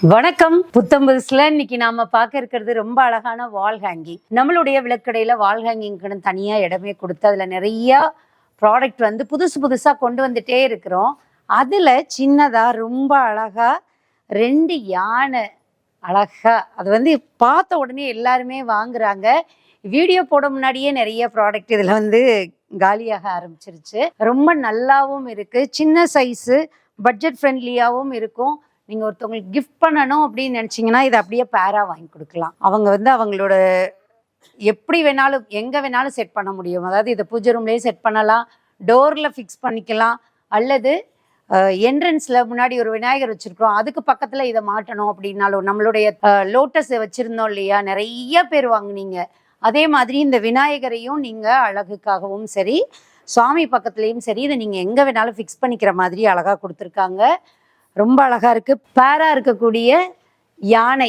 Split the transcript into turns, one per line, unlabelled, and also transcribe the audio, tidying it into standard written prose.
வணக்கம். புத்தம்புதுல இன்னைக்கு நாம பார்க்க இருக்கிறது ரொம்ப அழகான வால் ஹேங்கிங். நம்மளுடைய விளக்கடையில வால் ஹேங்கிங்னு தனியா இடமே கொடுத்து அதுல நிறைய ப்ராடக்ட் புதுசா கொண்டு வந்துட்டே இருக்கிறோம். அதுல சின்னதா ரொம்ப அழகா 2 யானை அழகா அது பார்த்த உடனே எல்லாருமே வாங்குறாங்க. வீடியோ போட முன்னாடியே நிறைய ப்ராடக்ட் இதுல காலியாக ஆரம்பிச்சிருச்சு. ரொம்ப நல்லாவும் இருக்கு, சின்ன சைஸு, பட்ஜெட் ஃப்ரெண்ட்லியாகவும் இருக்கும். நீங்க ஒருத்தவங்களுக்கு கிஃப்ட் பண்ணணும் அப்படின்னு நினைச்சீங்கன்னா இதை அப்படியே பேரா வாங்கி கொடுக்கலாம். அவங்க அவங்களோட எப்படி வேணாலும் எங்க வேணாலும் செட் பண்ண முடியும். அதாவது இதை பூஜை ரூம்லயே செட் பண்ணலாம், டோர்ல ஃபிக்ஸ் பண்ணிக்கலாம், அல்லது என்ட்ரன்ஸ்ல முன்னாடி ஒரு விநாயகர் வச்சிருக்கிறோம், அதுக்கு பக்கத்துல இதை மாட்டணும் அப்படின்னாலும், நம்மளுடைய லோட்டஸ் வச்சிருந்தோம் இல்லையா, நிறைய பேர் வாங்குனீங்க. அதே மாதிரி இந்த விநாயகரையும் நீங்க அழகுக்காகவும் சரி, சுவாமி பக்கத்துலயும் சரி, இதை நீங்க எங்க வேணாலும் ஃபிக்ஸ் பண்ணிக்கிற மாதிரி அழகா கொடுத்துருக்காங்க. ரொம்ப அழகா இருக்கு. பேரா இருக்கக்கூடிய யானை